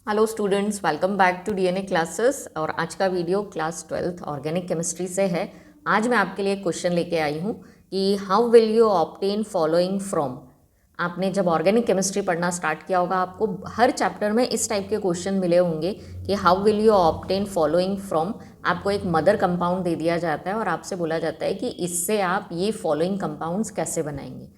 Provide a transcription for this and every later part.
Hello students, welcome back to DNA classes. और आज का video class 12th organic chemistry से है। आज मैं आपके लिए क्वेश्चन लेके आई हूँ कि how will you obtain following from. आपने जब ऑर्गेनिक केमिस्ट्री पढ़ना स्टार्ट किया होगा, आपको हर चैप्टर में इस टाइप के क्वेश्चन मिले होंगे कि how will you obtain following from. आपको एक मदर कंपाउंड दे दिया जाता है और आपसे बोला जाता है कि इससे आप ये फॉलोइंग कंपाउंड्स कैसे बनाएंगे।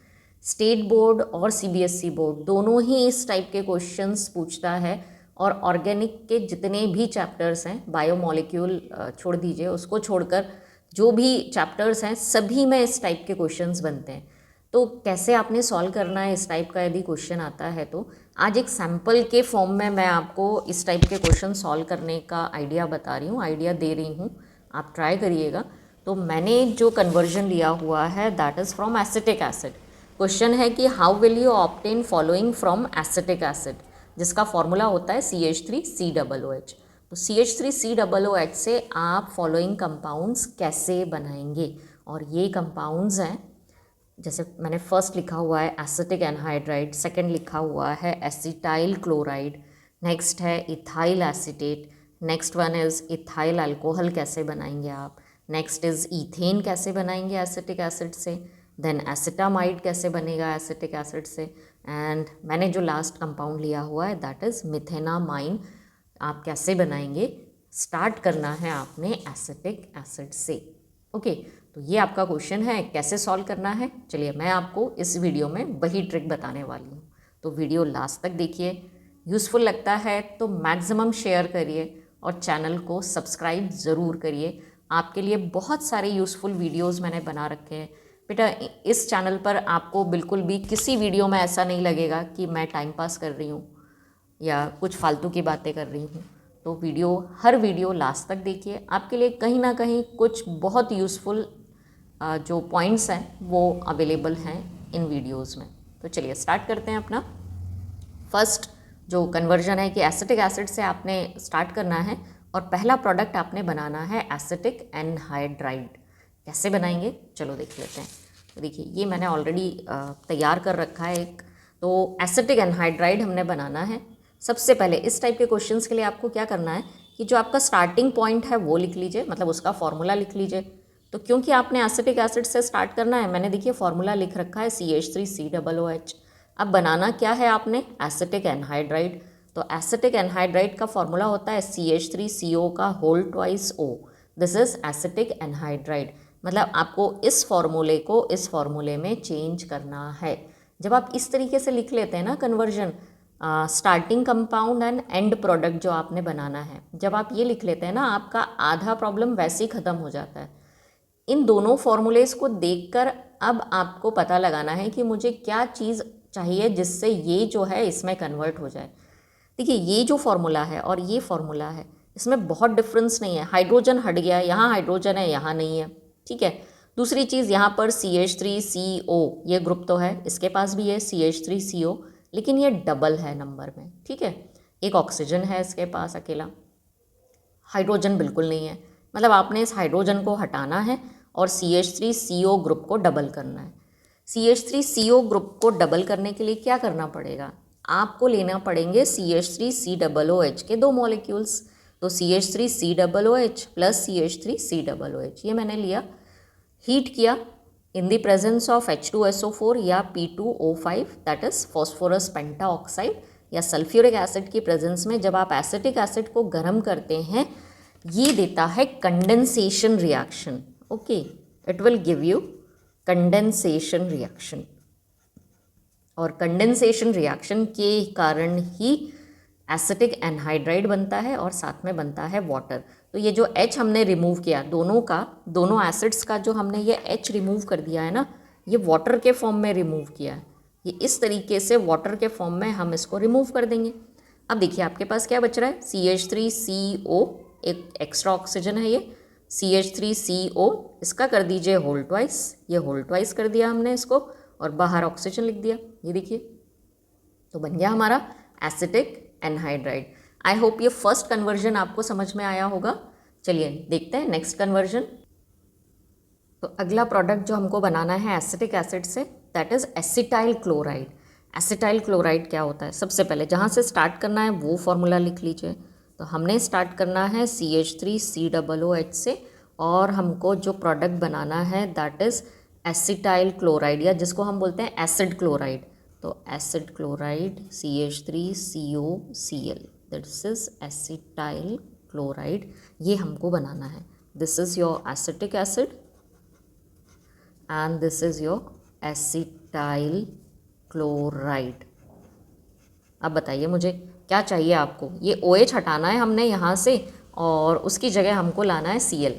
स्टेट बोर्ड और सीबीएसई बोर्ड दोनों ही इस टाइप के क्वेश्चंस पूछता है। और ऑर्गेनिक के जितने भी चैप्टर्स हैं, बायोमोलिक्यूल छोड़ दीजिए, उसको छोड़कर जो भी चैप्टर्स हैं सभी में इस टाइप के क्वेश्चंस बनते हैं। तो कैसे आपने सॉल्व करना है इस टाइप का यदि क्वेश्चन आता है तो आज एक सैम्पल के फॉर्म में मैं आपको इस टाइप के क्वेश्चन सॉल्व करने का आइडिया बता रही हूँ, आइडिया दे रही हूँ, आप ट्राई करिएगा। तो मैंने जो कन्वर्जन लिया हुआ है that is from acetic acid. Question है कि how will you obtain following from acetic acid, जिसका फॉर्मूला होता है CH3COOH। तो CH3COOH से आप फॉलोइंग कंपाउंड्स कैसे बनाएंगे। और ये कंपाउंड्स हैं, जैसे मैंने फर्स्ट लिखा हुआ है एसिटिक एनहाइड्राइड, सेकंड लिखा हुआ है एसिटाइल क्लोराइड, नेक्स्ट है ethyl acetate, next one is ethyl alcohol कैसे बनाएंगे आप, नेक्स्ट इज़ ईथेन कैसे बनाएंगे एसिटिक एसिड से, देन एसिटामाइड कैसे बनेगा एसिटिक एसिड से, एंड मैंने जो लास्ट कंपाउंड लिया हुआ है दैट इज़ मिथेनामाइन, आप कैसे बनाएंगे। स्टार्ट करना है आपने एसिटिक एसिड से। ओके, तो ये आपका क्वेश्चन है, कैसे सॉल्व करना है। चलिए मैं आपको इस वीडियो में वही ट्रिक बताने वाली हूँ, तो वीडियो लास्ट तक देखिए। यूज़फुल लगता है तो मैक्सिमम शेयर करिए और चैनल को सब्सक्राइब ज़रूर करिए। आपके लिए बहुत सारे यूज़फुल वीडियोज़ मैंने बना रखे हैं बेटा। इस चैनल पर आपको बिल्कुल भी किसी वीडियो में ऐसा नहीं लगेगा कि मैं टाइम पास कर रही हूँ या कुछ फालतू की बातें कर रही हूँ। तो हर वीडियो लास्ट तक देखिए, आपके लिए कहीं ना कहीं कुछ बहुत यूज़फुल जो पॉइंट्स हैं वो अवेलेबल हैं इन वीडियोस में। तो चलिए स्टार्ट करते हैं अपना फर्स्ट जो कन्वर्जन है कि एसिटिक एसिड से आपने स्टार्ट करना है और पहला प्रोडक्ट आपने बनाना है एसिटिक एनहाइड्राइड। कैसे बनाएंगे चलो देख लेते हैं। तो देखिए ये मैंने ऑलरेडी तैयार कर रखा है एक। तो एसिटिक एनहाइड्राइड हमने बनाना है। सबसे पहले इस टाइप के क्वेश्चंस के लिए आपको क्या करना है कि जो आपका स्टार्टिंग पॉइंट है वो लिख लीजिए, मतलब उसका फॉर्मूला लिख लीजिए। तो क्योंकि आपने एसिटिक एसिड से स्टार्ट करना है, मैंने देखिए फॉर्मूला लिख रखा है CH3COOH। अब बनाना क्या है आपने, एसिटिक एनहाइड्राइड। तो एसिटिक एनहाइड्राइड का फॉर्मूला होता है CH3CO का whole twice O। This is acetic anhydride. मतलब आपको इस फॉर्मूले को इस फॉर्मूले में चेंज करना है। जब आप इस तरीके से लिख लेते हैं ना conversion, starting compound and and product जो आपने बनाना है, जब आप ये लिख लेते हैं ना, आपका आधा प्रॉब्लम वैसे ही ख़त्म हो जाता है। इन दोनों फॉर्मूलेस को देखकर अब आपको पता लगाना है कि मुझे क्या चीज़ चाहिए जिससे ये जो है इसमें कन्वर्ट हो जाए। देखिए ये जो फॉर्मूला है और ये फॉर्मूला है, इसमें बहुत डिफरेंस नहीं है। हाइड्रोजन हट गया, यहाँ हाइड्रोजन है यहाँ नहीं है, ठीक है। दूसरी चीज़, यहाँ पर CH3CO ये ग्रुप तो है, इसके पास भी है CH3CO, लेकिन ये डबल है नंबर में, ठीक है। एक ऑक्सीजन है इसके पास अकेला, हाइड्रोजन बिल्कुल नहीं है। मतलब आपने इस हाइड्रोजन को हटाना है और CH3CO ग्रुप को डबल करना है। CH3CO ग्रुप को डबल करने के लिए क्या करना पड़ेगा, आपको लेना पड़ेंगे CH3COOH के दो मॉलिक्यूल्स। तो CH3COOH प्लस CH3COOH ये मैंने लिया, हीट किया in the presence of H2SO4 या P2O5 that is phosphorus pentoxide, या सल्फ्यूरिक एसिड की प्रेजेंस में जब आप एसिटिक एसिड को गर्म करते हैं, ये देता है condensation reaction. Okay, it will give you condensation reaction, और कंडेंसेशन रिएक्शन के कारण ही एसिटिक एनहाइड्राइड बनता है और साथ में बनता है वाटर। तो ये जो H हमने रिमूव किया, दोनों एसिड्स का जो हमने ये H रिमूव कर दिया है ना, ये वाटर के फॉर्म में रिमूव किया है। ये इस तरीके से वाटर के फॉर्म में हम इसको रिमूव कर देंगे। अब देखिए आपके पास क्या बच रहा है, CH3CO, एक एक्स्ट्रा ऑक्सीजन है ये, CH3CO, इसका कर दीजिए होल ट्वाइस, ये होल ट्वाइस कर दिया हमने इसको, और बाहर ऑक्सीजन लिख दिया, ये देखिए तो बन गया हमारा एसिटिक एनहाइड्राइड। आई होप ये फर्स्ट कन्वर्जन आपको समझ में आया होगा। चलिए देखते हैं नेक्स्ट कन्वर्जन। तो अगला प्रोडक्ट जो हमको बनाना है acetic acid say that is acetyl chloride. Acetyl chloride क्या होता है? सबसे पहले जहाँ से स्टार्ट करना है वो फॉर्मूला लिख लीजिए। तो हमने स्टार्ट करना है CH3COOH से, और हमको जो प्रोडक्ट बनाना है दैट इज़ एसिटाइल क्लोराइड, या जिसको हम बोलते हैं एसिड क्लोराइड। तो acid chloride CH3COCl, this is acetyl chloride, ये हमको बनाना है। This is your acetic acid and this is your acetyl chloride. अब बताइए मुझे क्या चाहिए आपको? ये OH हटाना है हमने यहाँ से, और उसकी जगह हमको लाना है Cl।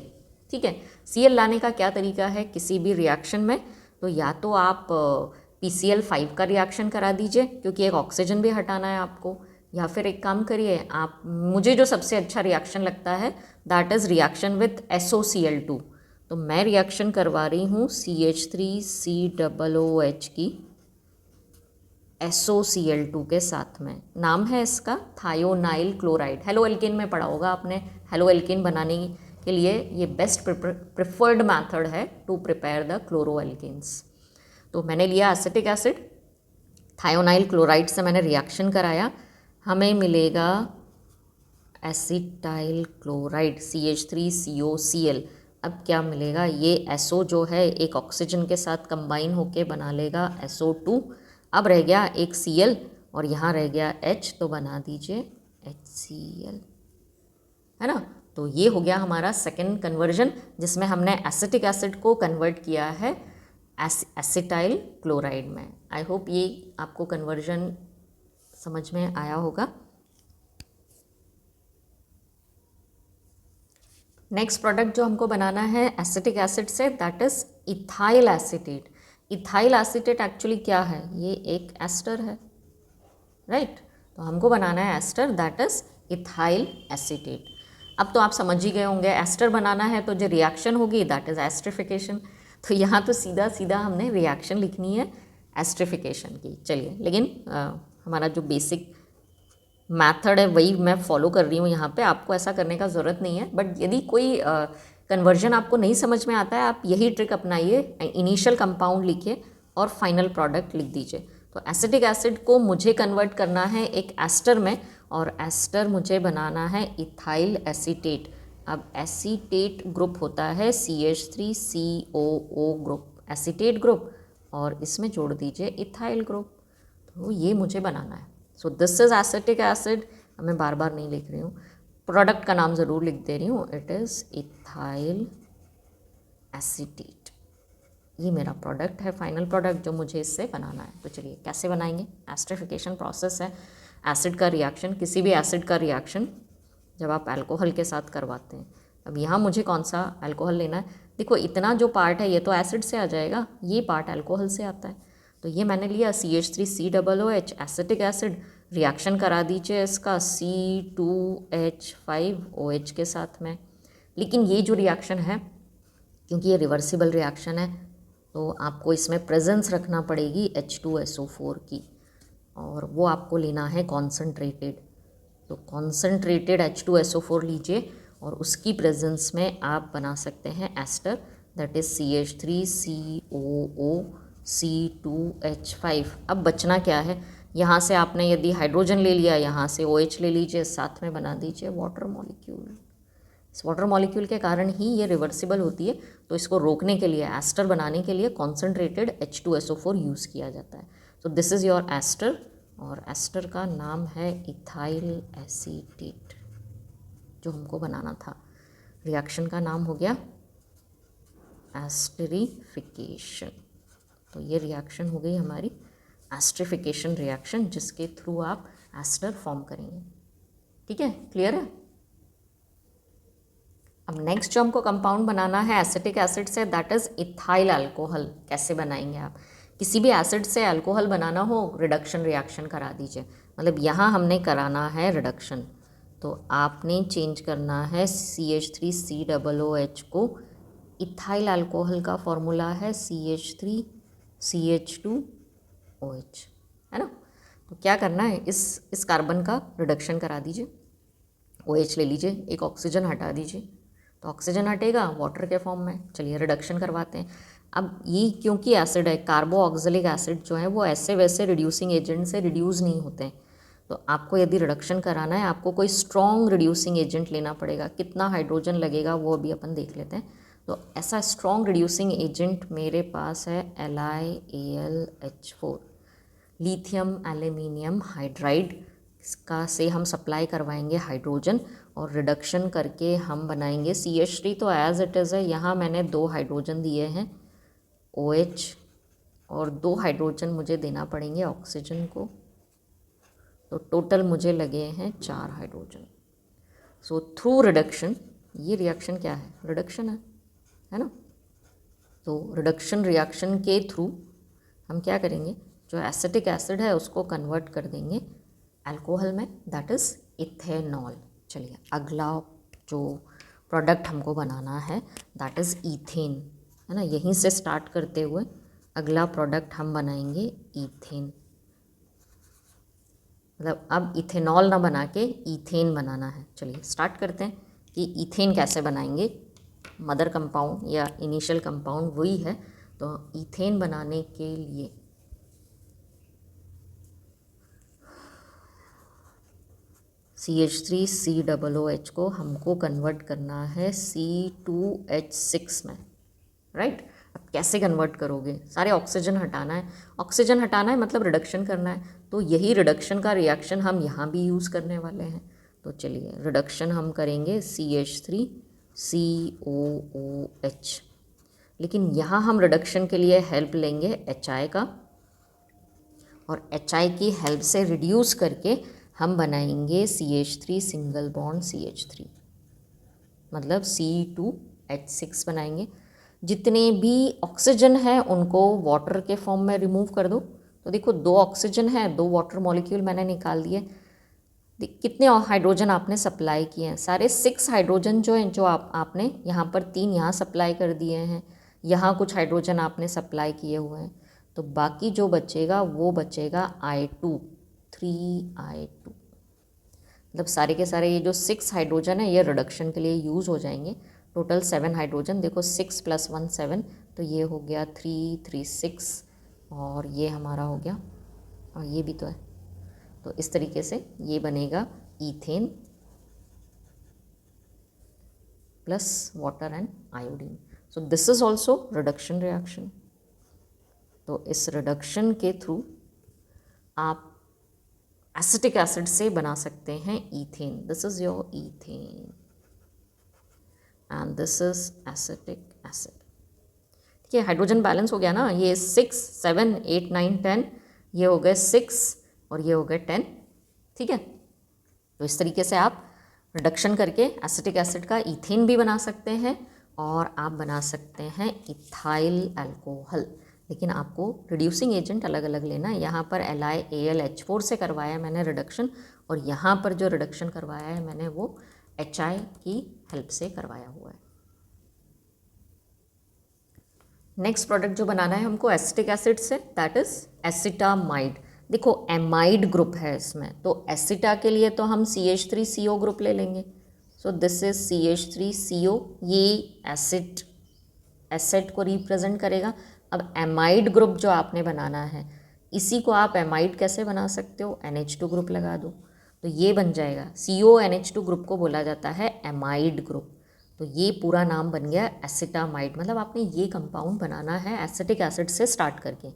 ठीक है, Cl लाने का क्या तरीका है? किसी भी रिएक्शन में तो या तो आप PCl5 का रिएक्शन करा दीजिए, क्योंकि एक ऑक्सीजन भी हटाना है आपको, या फिर एक काम करिए आप, मुझे जो सबसे अच्छा रिएक्शन लगता है that is reaction with SOCl2। तो मैं रिएक्शन करवा रही हूँ CH3COOH की SOCl2 के साथ में। नाम है इसका थायोनाइल क्लोराइड। हेलो एल्केन में पढ़ा होगा आपने। हेलो एल्केन बनाने के लिए ये बेस्ट प्रिफर्ड मेथड है to prepare the chloroalkanes. तो मैंने लिया एसिटिक एसिड, थायोनाइल क्लोराइड से मैंने रिएक्शन कराया, हमें मिलेगा एसिटाइल क्लोराइड CH3COCl। अब क्या मिलेगा? ये SO जो है एक ऑक्सीजन के साथ कंबाइन होके बना लेगा SO2। अब रह गया एक Cl और यहाँ रह गया H, तो बना दीजिए HCl, है ना। तो ये हो गया हमारा सेकेंड कन्वर्जन, जिसमें हमने एसिटिक एसिड को कन्वर्ट किया है एसिटाइल क्लोराइड में। आई होप ये आपको कन्वर्जन समझ में आया होगा। नेक्स्ट प्रोडक्ट जो हमको बनाना है acetic acid say that is ethyl acetate. Ethyl acetate actually क्या है? ये एक एस्टर है, राइट। तो हमको बनाना है ester that is ethyl acetate. अब तो आप समझ ही गए होंगे, एस्टर बनाना है तो जो रिएक्शन होगी दैट इज़ एस्ट्रिफिकेशन। तो यहाँ तो सीधा सीधा हमने रिएक्शन लिखनी है एस्ट्रिफिकेशन की। चलिए, लेकिन हमारा जो बेसिक मैथड है वही मैं फॉलो कर रही हूँ यहाँ पे, आपको ऐसा करने का ज़रूरत नहीं है। बट यदि कोई कन्वर्जन आपको नहीं समझ में आता है, आप यही ट्रिक अपनाइए, इनिशियल कंपाउंड लिखिए और फाइनल प्रोडक्ट लिख दीजिए। तो एसिटिक एसिड को मुझे कन्वर्ट करना है एक एस्टर में, और एस्टर मुझे बनाना है इथाइल एसीटेट। अब एसीटेट ग्रुप होता है CH3COO ग्रुप, एसीटेट ग्रुप, और इसमें जोड़ दीजिए इथाइल ग्रुप। तो ये मुझे बनाना है। So this is acetic acid. मैं बार बार नहीं लिख रही हूँ, प्रोडक्ट का नाम ज़रूर लिख दे रही हूँ, इट इज़ इथाइल एसीटेट। ये मेरा प्रोडक्ट है, फाइनल प्रोडक्ट जो मुझे इससे बनाना है। तो चलिए कैसे बनाएंगे? एस्ट्रिफिकेशन प्रोसेस है, एसिड का रिएक्शन, किसी भी एसिड का रिएक्शन जब आप अल्कोहल के साथ करवाते हैं। अब यहाँ मुझे कौन सा अल्कोहल लेना है? देखो इतना जो पार्ट है ये तो एसिड से आ जाएगा, ये पार्ट अल्कोहल से आता है। तो ये मैंने लिया CH3COOH एसिटिक एसिड, रिएक्शन करा दीजिए इसका C2H5OH के साथ में। लेकिन ये जो रिएक्शन है, क्योंकि ये रिवर्सिबल रिएक्शन है, तो आपको इसमें प्रेजेंस रखना पड़ेगी H2SO4 की, और वो आपको लेना है कॉन्सनट्रेटेड। तो कॉन्सनट्रेटेड H2SO4 लीजिए, और उसकी प्रेजेंस में आप बना सकते हैं एस्टर दैट इज़ CH3COOC2H5। अब बचना क्या है? यहाँ से आपने यदि हाइड्रोजन ले लिया, यहाँ से OH ले लीजिए, साथ में बना दीजिए वाटर मॉलिक्यूल। इस वाटर मॉलिक्यूल के कारण ही ये रिवर्सिबल होती है, तो इसको रोकने के लिए, एस्टर बनाने के लिए कॉन्सनट्रेटेड H2SO4 यूज़ किया जाता है। So this is your ester, और एस्टर का नाम है इथाइल एसीटेट जो हमको बनाना था। रिएक्शन का नाम हो गया एस्टरिफिकेशन। तो ये रिएक्शन हो गई हमारी एस्ट्रिफिकेशन रिएक्शन, जिसके थ्रू आप एस्टर फॉर्म करेंगे। ठीक है, क्लियर है? अब नेक्स्ट जो हमको कंपाउंड बनाना है acetic acid say that is ethyl alcohol. कैसे बनाएंगे आप? किसी भी एसिड से अल्कोहल बनाना हो, रिडक्शन रिएक्शन करा दीजिए। मतलब यहाँ हमने कराना है रिडक्शन, तो आपने चेंज करना है CH3COOH को। इथाइल अल्कोहल का फॉर्मूला है CH3CH2OH, है ना। तो क्या करना है, इस कार्बन का रिडक्शन करा दीजिए, OH ले लीजिए, एक ऑक्सीजन हटा दीजिए, तो ऑक्सीजन हटेगा वाटर के फॉर्म में। चलिए रिडक्शन करवाते हैं। अब ये क्योंकि एसिड है, कार्बो ऑक्जेलिक एसिड जो है वो ऐसे वैसे रिड्यूसिंग एजेंट से रिड्यूस नहीं होते हैं। तो आपको यदि रिडक्शन कराना है आपको कोई स्ट्रॉन्ग रिड्यूसिंग एजेंट लेना पड़ेगा। कितना हाइड्रोजन लगेगा वो अभी अपन देख लेते हैं। तो ऐसा स्ट्रॉन्ग रिड्यूसिंग एजेंट मेरे पास है LiAlH4, लिथियम एल्यूमिनियम हाइड्राइड। इसका से हम सप्लाई करवाएंगे हाइड्रोजन और रिडक्शन करके हम बनाएंगे CH3। तो एज इट इज़ है, यहाँ मैंने 2 हाइड्रोजन दिए हैं OH, और 2 हाइड्रोजन मुझे देना पड़ेंगे ऑक्सीजन को। तो टोटल मुझे लगे हैं 4 हाइड्रोजन। सो थ्रू रिडक्शन, ये रिएक्शन क्या है, रिडक्शन है ना। तो रिडक्शन रिएक्शन के थ्रू हम क्या करेंगे, जो एसिटिक एसिड है उसको कन्वर्ट कर देंगे अल्कोहल में, दैट इज़ इथेनॉल। चलिए अगला जो प्रोडक्ट हमको बनाना है दैट इज़ ईथेन, है ना। यहीं से स्टार्ट करते हुए अगला प्रोडक्ट हम बनाएंगे ईथेन। मतलब अब इथेनॉल ना बना के ईथेन बनाना है। चलिए स्टार्ट करते हैं कि ईथेन कैसे बनाएंगे। मदर कंपाउंड या इनिशियल कंपाउंड वही है। तो ईथेन बनाने के लिए CH3COOH को हमको कन्वर्ट करना है C2H6 में, राइट। अब कैसे कन्वर्ट करोगे, सारे ऑक्सीजन हटाना है। ऑक्सीजन हटाना है मतलब रिडक्शन करना है। तो यही रिडक्शन का रिएक्शन हम यहाँ भी यूज़ करने वाले हैं। तो चलिए रिडक्शन हम करेंगे CH3COOH, लेकिन यहाँ हम रिडक्शन के लिए हेल्प लेंगे HI का, और HI की हेल्प से रिड्यूस करके हम बनाएंगे CH3 सिंगल बॉन्ड CH3, मतलब C2H6 बनाएंगे। जितने भी ऑक्सीजन है उनको वाटर के फॉर्म में रिमूव कर दो। तो देखो 2 ऑक्सीजन है, 2 वाटर मॉलिक्यूल मैंने निकाल दिए। कितने हाइड्रोजन आपने सप्लाई किए हैं, सारे 6 हाइड्रोजन जो हैं, जो आपने यहाँ पर 3 यहाँ सप्लाई कर दिए हैं, यहाँ कुछ हाइड्रोजन आपने सप्लाई किए हुए हैं। तो बाकी जो बचेगा वो बचेगा I2, 3I2। मतलब सारे के सारे ये जो 6 हाइड्रोजन है ये रिडक्शन के लिए यूज़ हो जाएंगे। टोटल 7 हाइड्रोजन, देखो 6 + 1 7, तो ये हो गया 3 3 6, और ये हमारा हो गया, और ये भी तो है। तो इस तरीके से ये बनेगा ethane plus water and iodine. So this is also reduction reaction. तो इस रिडक्शन के थ्रू आप एसिटिक एसिड से बना सकते हैं ethane. This is your ethane and this is acetic acid. ठीक है, हाइड्रोजन बैलेंस हो गया ना। ये 6 7 8 9 10, ये हो गए 6 और ये हो गए 10। ठीक है, तो इस तरीके से आप रिडक्शन करके एसिटिक एसिड का ईथेन भी बना सकते हैं, और आप बना सकते हैं इथाइल अल्कोहल। लेकिन आपको रिड्यूसिंग एजेंट अलग अलग लेना है। यहाँ पर LiAlH4 से करवाया मैंने रिडक्शन, और यहाँ पर जो रिडक्शन करवाया है मैंने वो HI की हेल्प से करवाया हुआ है। नेक्स्ट प्रोडक्ट जो बनाना है हमको एसिटिक एसिड से, दैट इज एसिटामाइड। देखो एमाइड ग्रुप है इसमें, तो एसिटा के लिए तो हम CH3CO ग्रुप ले लेंगे। सो दिस इज CH3CO, ये एसिड को रिप्रेजेंट करेगा। अब एमाइड ग्रुप जो आपने बनाना है, इसी को आप एमाइड कैसे बना सकते हो, NH2 ग्रुप लगा दो तो ये बन जाएगा। CONH2 ग्रुप को बोला जाता है एमाइड ग्रुप। तो ये पूरा नाम बन गया एसिटामाइड। मतलब आपने ये कंपाउंड बनाना है एसिटिक एसिड से स्टार्ट करके।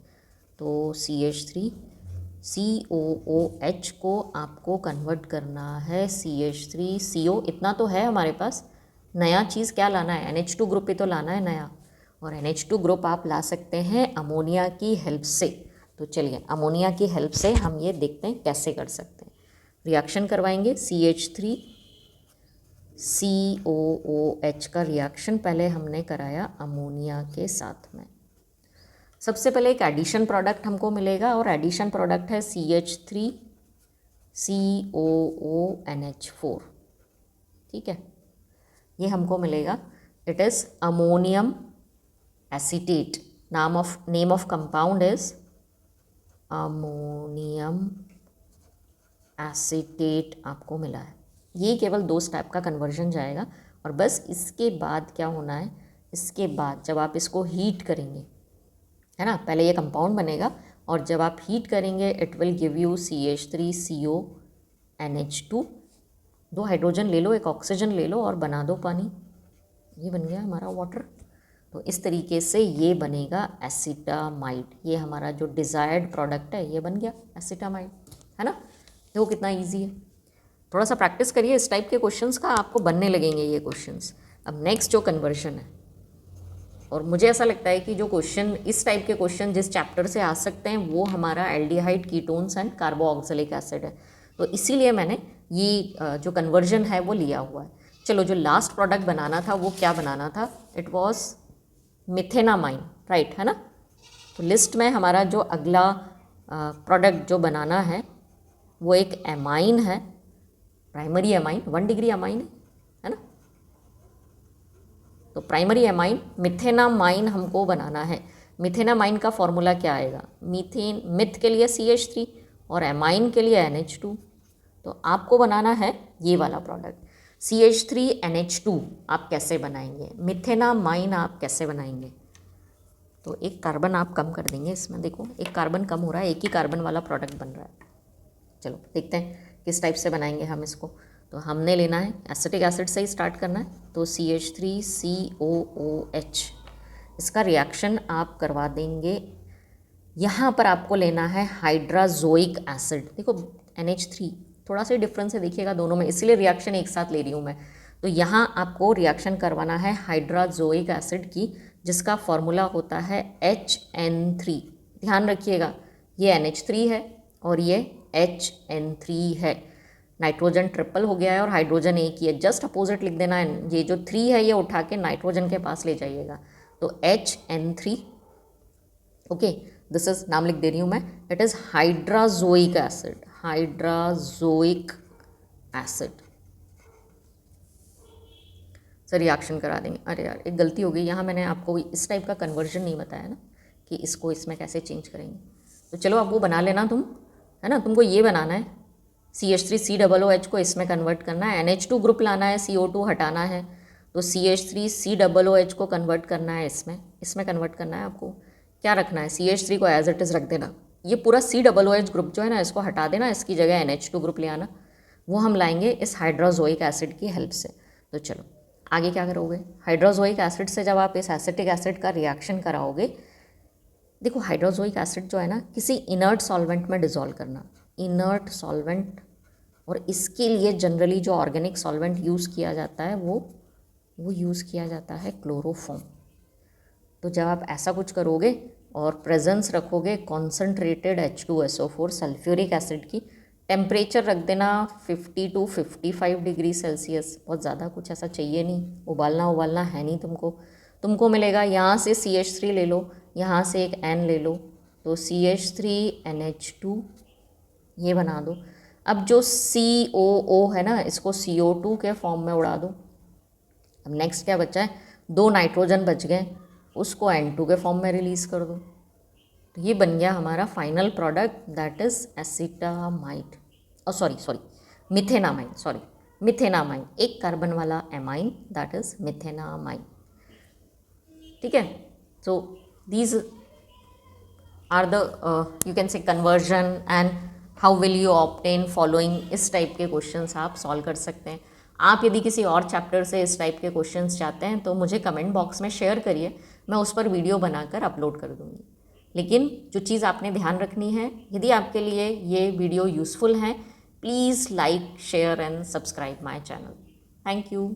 तो CH3COOH को आपको कन्वर्ट करना है CH3CO। इतना तो है हमारे पास, नया चीज़ क्या लाना है, NH2 ग्रुप ही तो लाना है नया। और NH2 ग्रुप आप ला सकते हैं अमोनिया की हेल्प से। तो चलिए अमोनिया की हेल्प से हम ये देखते हैं कैसे कर सकते हैं। रिएक्शन करवाएंगे CH3COOH का रिएक्शन पहले हमने कराया अमोनिया के साथ में। सबसे पहले एक एडिशन प्रोडक्ट हमको मिलेगा, और एडिशन प्रोडक्ट है CH3COONH4। ठीक है, ये हमको मिलेगा। It is ammonium acetate. Name of compound is ammonium acetate आपको मिला है। ये केवल 2 स्टेप का कन्वर्जन जाएगा, और बस इसके बाद क्या होना है इसके बाद जब आप इसको हीट करेंगे, है ना, पहले ये कंपाउंड बनेगा और जब आप हीट करेंगे it will give you CH3CONH2। 2 hydrogen ले लो, एक ऑक्सीजन ले लो और बना दो पानी। ये बन गया हमारा वाटर। तो इस तरीके से ये बनेगा एसिटामाइड। ये हमारा जो डिज़ायर्ड प्रोडक्ट है ये बन गया एसिटामाइड, है ना। देखो कितना इजी है। थोड़ा सा प्रैक्टिस करिए इस टाइप के क्वेश्चंस का, आपको बनने लगेंगे ये क्वेश्चंस। अब नेक्स्ट जो कन्वर्जन है, और मुझे ऐसा लगता है कि जो क्वेश्चन इस टाइप के क्वेश्चन जिस चैप्टर से आ सकते हैं वो हमारा aldehyde, ketones and carboxylic acid है। तो इसीलिए मैंने ये जो कन्वर्जन है वो लिया हुआ है। चलो, जो लास्ट प्रोडक्ट बनाना था वो क्या बनाना था? इट वॉज मिथेनामाइन, राइट, है ना। तो लिस्ट में हमारा जो अगला प्रोडक्ट जो बनाना है वो एक एमाइन है, प्राइमरी एमाइन, 1 डिग्री एमाइन है ना। तो प्राइमरी एमाइन मिथेनामाइन हमको बनाना है। मिथेनामाइन का फॉर्मूला क्या आएगा? मीथेन, मिथ के लिए CH3 और एमाइन के लिए NH2। तो आपको बनाना है ये वाला प्रोडक्ट CH3NH2। आप कैसे बनाएंगे? मिथेनामाइन आप कैसे बनाएंगे? तो एक कार्बन आप कम कर देंगे इसमें। देखो एक कार्बन कम हो रहा है, एक ही कार्बन वाला प्रोडक्ट बन रहा है। चलो देखते हैं किस टाइप से बनाएंगे हम इसको। तो हमने लेना है एसिटिक एसिड से ही स्टार्ट करना है। तो CH3COOH, इसका रिएक्शन आप करवा देंगे। यहाँ पर आपको लेना है हाइड्राजोइक एसिड। देखो NH3 थोड़ा सा डिफरेंस है, देखिएगा दोनों में, इसीलिए रिएक्शन एक साथ ले रही हूँ मैं। तो यहाँ आपको रिएक्शन करवाना है हाइड्राजोइक एसिड की, जिसका फॉर्मूला होता है HN3। ध्यान रखिएगा ये NH3 है और ये HN3 है। नाइट्रोजन ट्रिपल हो गया है और हाइड्रोजन एक ही है, जस्ट अपोजिट लिख देना है। ये जो 3 है ये उठा के नाइट्रोजन के पास ले जाइएगा। तो HN3, ओके, दिस इज, नाम लिख दे रही हूँ मैं, it is hydrazoic acid, hydrazoic acid से रिएक्शन करा देंगे। अरे यार एक गलती हो गई, यहाँ मैंने आपको इस टाइप का कन्वर्जन नहीं बताया ना कि इसको इसमें कैसे चेंज करेंगे। तो चलो अब वो बना लेना तुम, है ना। तुमको ये बनाना है CH3COOH को इसमें कन्वर्ट करना है, NH2 ग्रुप लाना है, CO2 हटाना है। तो CH3COOH को कन्वर्ट करना है इसमें कन्वर्ट करना है। आपको क्या रखना है? CH3 को एज इट इज़ रख देना। ये पूरा COOH ग्रुप जो है ना इसको हटा देना, इसकी जगह NH2 ग्रुप ले आना। वो हम लाएंगे इस हाइड्रोजोइक एसिड की हेल्प से। तो चलो आगे क्या करोगे? हाइड्रोजोइक एसिड से जब आप इस एसिटिक एसिड का रिएक्शन कराओगे, देखो हाइड्रोजोइक एसिड जो है ना किसी इनर्ट सॉल्वेंट में डिज़ोल्व करना, इनर्ट सॉल्वेंट। और इसके लिए जनरली जो ऑर्गेनिक सॉल्वेंट यूज़ किया जाता है वो यूज़ किया जाता है क्लोरोफॉर्म। तो जब आप ऐसा कुछ करोगे और प्रेजेंस रखोगे कॉन्सनट्रेटेड H2SO4 सल्फ्यूरिक एसिड की, टेम्परेचर रख देना 50 to 55 डिग्री सेल्सियस। बहुत ज़्यादा कुछ ऐसा चाहिए नहीं, उबालना है नहीं तुमको मिलेगा। यहाँ से CH3 ले लो, यहाँ से एक N ले लो, तो CH3NH2 ये बना दो। अब जो COO है ना इसको CO2 के फॉर्म में उड़ा दो। अब नेक्स्ट क्या बचा है? 2 नाइट्रोजन बच गए, उसको N2 के फॉर्म में रिलीज़ कर दो। तो ये बन गया हमारा final product, that is acetamide, methanamine, एक कार्बन वाला एमाइन, दैट इज़ मिथेनामाइन। ठीक है। So these are the you can say conversion and how will you obtain following. इस टाइप के क्वेश्चंस आप सॉल्व कर सकते हैं। आप यदि किसी और चैप्टर से इस टाइप के क्वेश्चंस चाहते हैं तो मुझे कमेंट बॉक्स में शेयर करिए, मैं उस पर वीडियो बनाकर अपलोड कर दूँगी। लेकिन जो चीज़ आपने ध्यान रखनी है, यदि आपके लिए ये वीडियो यूज़फुल है, please like, share and subscribe my channel. Thank you.